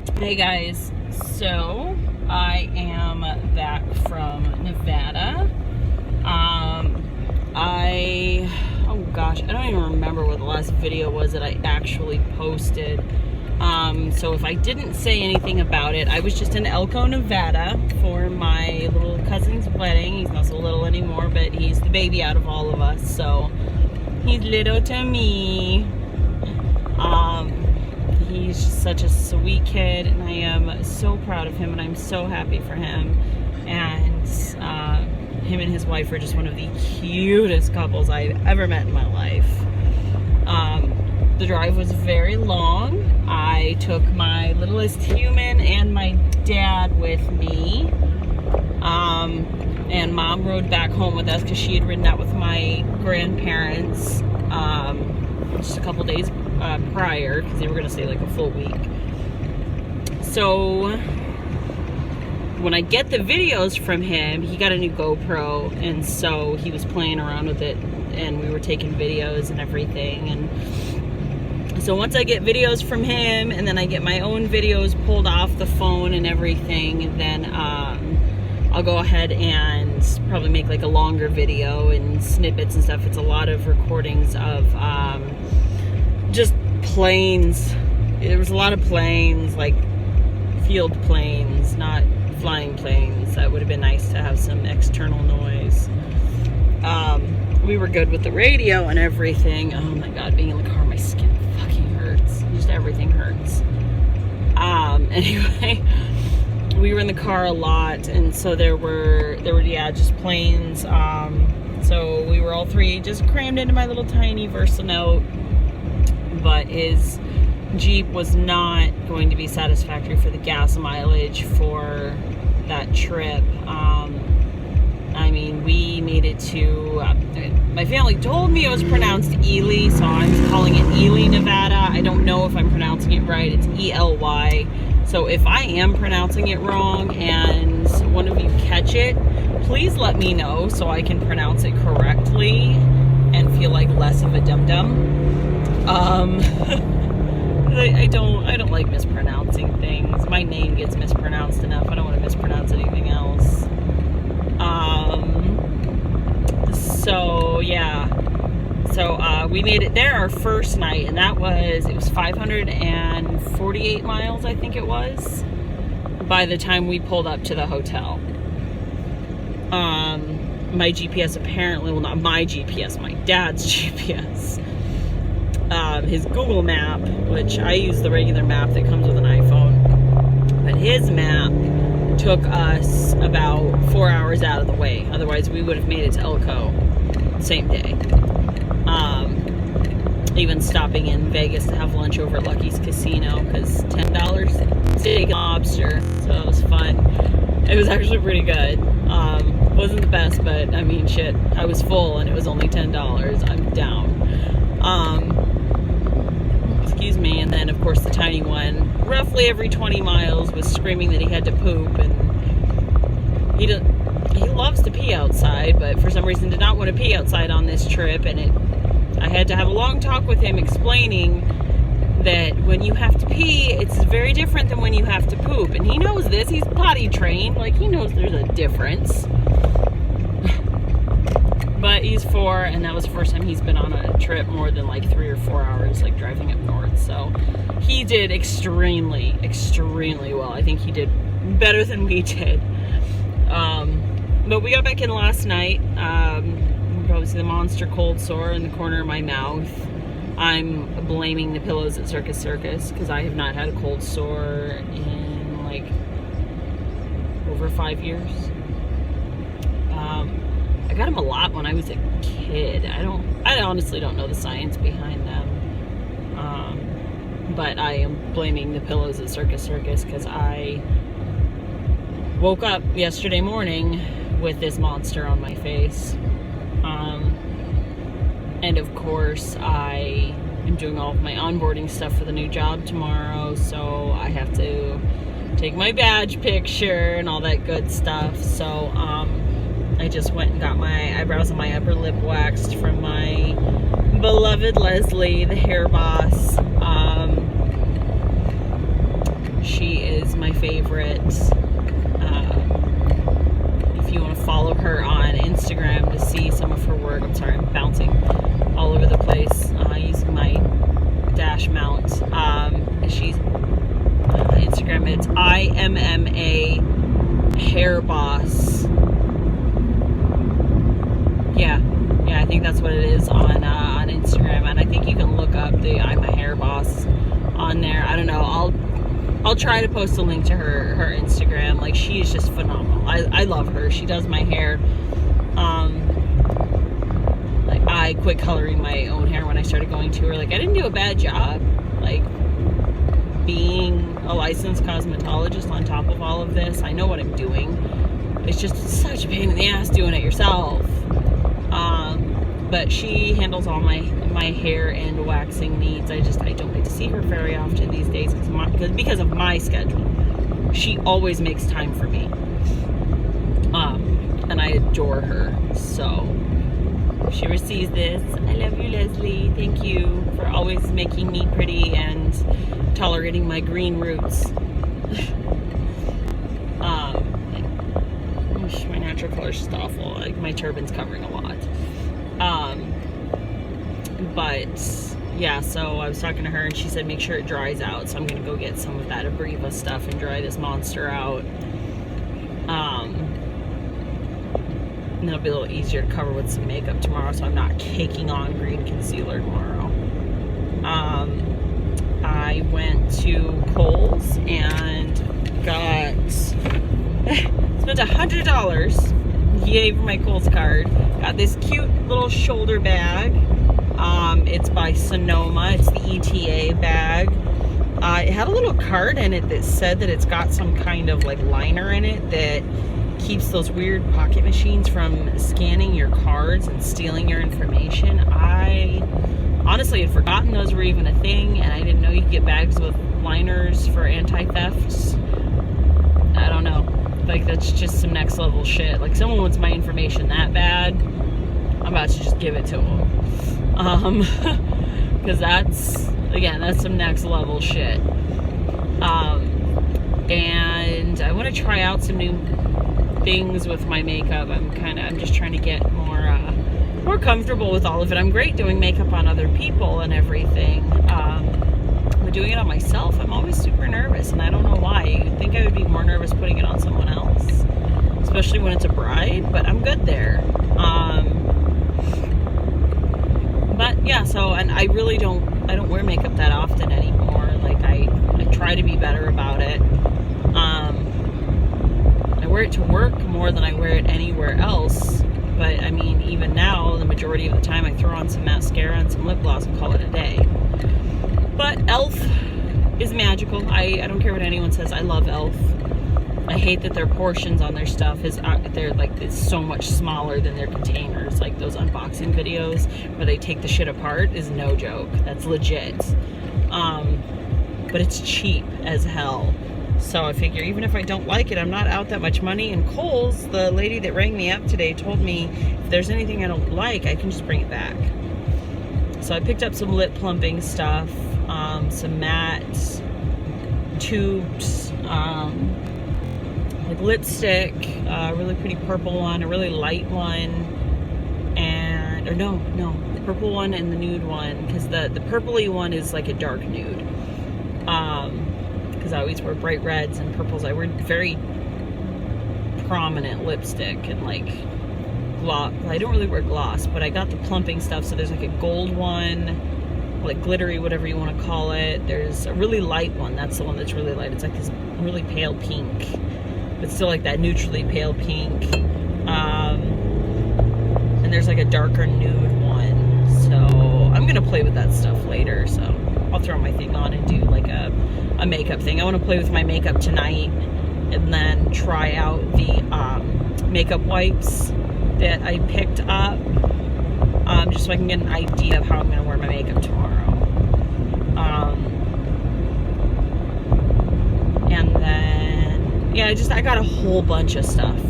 Hey guys, so I am back from Nevada. Oh gosh, I don't even remember what the last video was that I actually posted. So if I didn't say anything about it, I was just in Elko, Nevada for my little cousin's wedding. He's not so little anymore, but he's the baby out of all of us, so he's little to me. He's just such a sweet kid, and I am so proud of him, and I'm so happy for him. And him and his wife are just one of the cutest couples I've ever met in my life. The drive was very long. I took my littlest human and my dad with me. And Mom rode back home with us because she had ridden out with my grandparents just a couple days prior, because they were going to stay like a full week. So when I get the videos from him, he got a new GoPro, and so he was playing around with it, and we were taking videos and everything. And so once I get videos from him, and then I get my own videos pulled off the phone and everything, then I'll go ahead and probably make like a longer video and snippets and stuff. It's a lot of recordings of just planes. There was a lot of planes, like field planes, not flying planes. That would have been nice to have some external noise. We were good with the radio and everything. Oh my god, being in the car, my skin fucking hurts. Just everything hurts. Anyway, we were in the car a lot, and so there were just planes. So we were all three just crammed into my little tiny Versanote, but his Jeep was not going to be satisfactory for the gas mileage for that trip. I mean, we made it to, my family told me it was pronounced Ely, so I'm calling it Ely, Nevada. I don't know if I'm pronouncing it right. It's E-L-Y. So if I am pronouncing it wrong and one of you catch it, please let me know so I can pronounce it correctly and feel like less of a dum-dum. I don't like mispronouncing things. My name gets mispronounced enough. I don't want to mispronounce anything else. So yeah. So we made it there our first night, and it was 548 miles, I think it was, by the time we pulled up to the hotel. My GPS apparently, well, not my GPS, my dad's GPS. His Google map, which I use the regular map that comes with an iPhone, but his map took us about 4 hours out of the way. Otherwise, we would have made it to Elko same day. Even stopping in Vegas to have lunch over at Lucky's Casino, because $10 steak and lobster, so it was fun. It was actually pretty good. Wasn't the best, but I mean, shit, I was full and it was only $10. I'm down. Excuse me. And then of course the tiny one, roughly every 20 miles, was screaming that he had to poop, and he loves to pee outside, but for some reason did not want to pee outside on this trip. And I had to have a long talk with him explaining that when you have to pee, it's very different than when you have to poop. And he knows this. He's potty trained. Like, he knows there's a difference. But he's 4, and that was the first time he's been on a trip more than like 3 or 4 hours, like driving up north. So he did extremely, extremely well. I think he did better than we did. But we got back in last night. You can probably see the monster cold sore in the corner of my mouth. I'm blaming the pillows at Circus because I have not had a cold sore in like over 5 years. I got them a lot when I was a kid. I honestly don't know the science behind them. But I am blaming the pillows at Circus because I woke up yesterday morning with this monster on my face. And of course, I am doing all of my onboarding stuff for the new job tomorrow, so I have to take my badge picture and all that good stuff. So I just went and got my eyebrows and my upper lip waxed from my beloved Leslie, the hair boss. She my favorite. If you want to follow her on Instagram to see some of her work. I'm sorry, I'm bouncing all over the place using my dash mount. She's Instagram, it's IMMA Hair Boss. Yeah, I think that's what it is on Instagram, and I think you can look up the I'm a Hair Boss on there. I don't know. I'll try to post a link to her Instagram. Like, she is just phenomenal. I love her. She does my hair. Like, I quit coloring my own hair when I started going to her. Like, I didn't do a bad job. Like, being a licensed cosmetologist on top of all of this, I know what I'm doing. It's just such a pain in the ass doing it yourself. But she handles all my hair and waxing needs. I don't get to see her very often these days because of my schedule. She always makes time for me. And I adore her. So if she receives this, I love you, Leslie. Thank you for always making me pretty and tolerating my green roots. My natural color is just awful. Like, my turban's covering a lot. But yeah, so I was talking to her and she said make sure it dries out. So I'm gonna go get some of that Abreva stuff and dry this monster out. And it'll be a little easier to cover with some makeup tomorrow, so I'm not caking on green concealer tomorrow. I went to Kohl's and spent $100. Yay for my Kohl's card. Got this cute little shoulder bag. It's by Sonoma. It's the ETA bag. It had a little card in it that said that it's got some kind of like liner in it that keeps those weird pocket machines from scanning your cards and stealing your information. I honestly had forgotten those were even a thing, and I didn't know you could get bags with liners for anti-thefts. I don't know. Like, that's just some next level shit. Like, someone wants my information that bad, I'm about to just give it to them. Because that's some next level shit. And I want to try out some new things with my makeup. I'm just trying to get more comfortable with all of it. I'm great doing makeup on other people and everything. But doing it on myself, I'm always super nervous, and I don't know why. You'd think I would be more nervous putting it on someone else, especially when it's a bride, but I'm good there. But yeah, so, and I really don't wear makeup that often anymore. Like, I try to be better about it. I wear it to work more than I wear it anywhere else. But I mean, even now, the majority of the time I throw on some mascara and some lip gloss and call it a day. But e.l.f. is magical. I don't care what anyone says. I love e.l.f. I hate that their portions on their stuff it's so much smaller than their containers. Like, those unboxing videos where they take the shit apart is no joke. That's legit. But it's cheap as hell. So I figure even if I don't like it, I'm not out that much money. And Kohl's, the lady that rang me up today, told me if there's anything I don't like, I can just bring it back. So I picked up some lip plumping stuff, some matte tubes, like lipstick, a really pretty purple one, a really light one, the purple one and the nude one, because the purpley one is like a dark nude. Because I always wear bright reds and purples. I wear very prominent lipstick and like gloss. I don't really wear gloss, but I got the plumping stuff. So there's like a gold one, like glittery, whatever you want to call it. There's a really light one. That's the one that's really light. It's like this really pale pink, but still like that neutrally pale pink. And there's like a darker nude one. So I'm gonna play with that stuff later. So I'll throw my thing on and do like a makeup thing. I want to play with my makeup tonight and then try out the makeup wipes that I picked up, just so I can get an idea of how I'm going to wear my makeup tomorrow. And then, yeah, I got a whole bunch of stuff.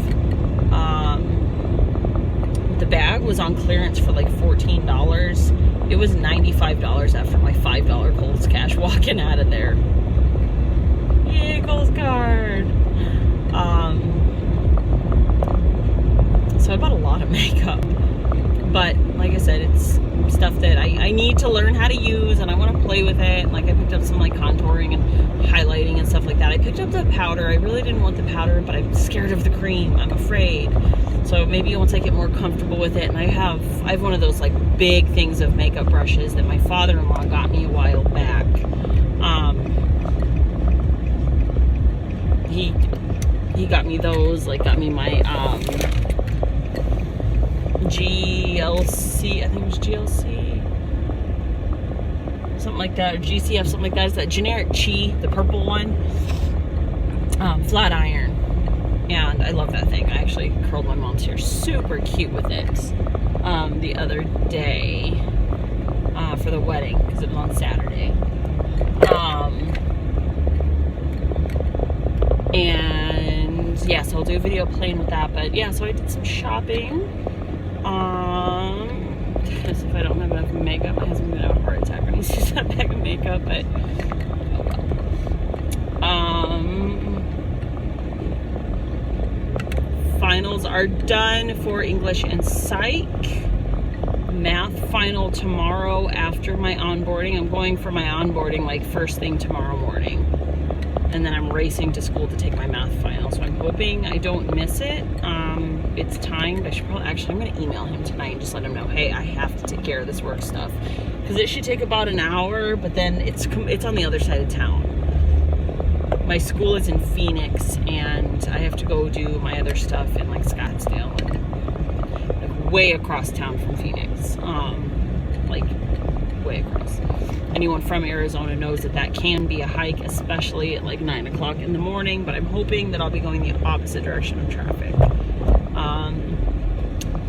The bag was on clearance for like $14. It was $95 after my $5 Kohl's cash walking out of there. Yay, Kohl's card. to learn how to use, and I want to play with it. And like I picked up some like contouring and highlighting and stuff like that. I picked up the powder. I really didn't want the powder, but I'm scared of the cream. I'm afraid. So maybe once I get more comfortable with it, and I have one of those like big things of makeup brushes that my father-in-law got me a while back. He got me those, like got me my GLC, I think it was GLC, something like that, or GCF, something like that. It's that generic Chi, the purple one, flat iron, and I love that thing. I actually curled my mom's hair super cute with it the other day for the wedding, because it was on Saturday. And yeah, so I'll do a video playing with that. But yeah, so I did some shopping. Because if I don't have enough makeup, my husband's gonna have a heart attack when he sees that bag of makeup. But finals are done for English and Psych. Math final tomorrow after my onboarding. I'm going for my onboarding like first thing tomorrow morning. And then I'm racing to school to take my math final. So I'm hoping I don't miss it. It's timed. I should probably, actually, I'm gonna email him tonight and just let him know, hey, I have to take care of this work stuff. Because it should take about an hour, but then it's on the other side of town. My school is in Phoenix, and I have to go do my other stuff in like Scottsdale, and like way across town from Phoenix. Like way across. Anyone from Arizona knows that can be a hike, especially at like 9 o'clock in the morning, but I'm hoping that I'll be going the opposite direction of traffic.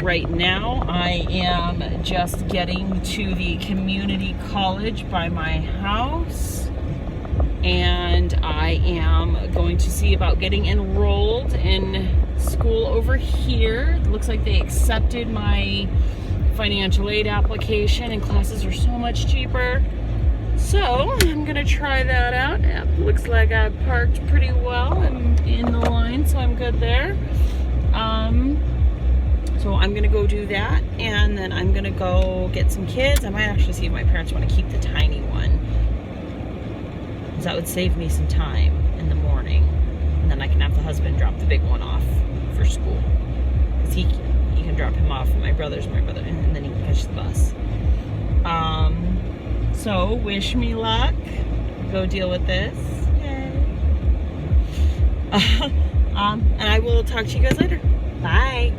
Right now, I am just getting to the community college by my house, and I am going to see about getting enrolled in school over here. It looks like they accepted my financial aid application, and classes are so much cheaper. So I'm gonna try that out. It looks like I parked pretty well. I'm in the line, so I'm good there. So I'm gonna go do that, and then I'm gonna go get some kids. I might actually see if my parents want to keep the tiny one, because that would save me some time in the morning, and then I can have the husband drop the big one off for school, because he can drop him off, and my brother's my brother, and then he can catch the bus. So wish me luck. Go deal with this. Yay. And I will talk to you guys later. Bye.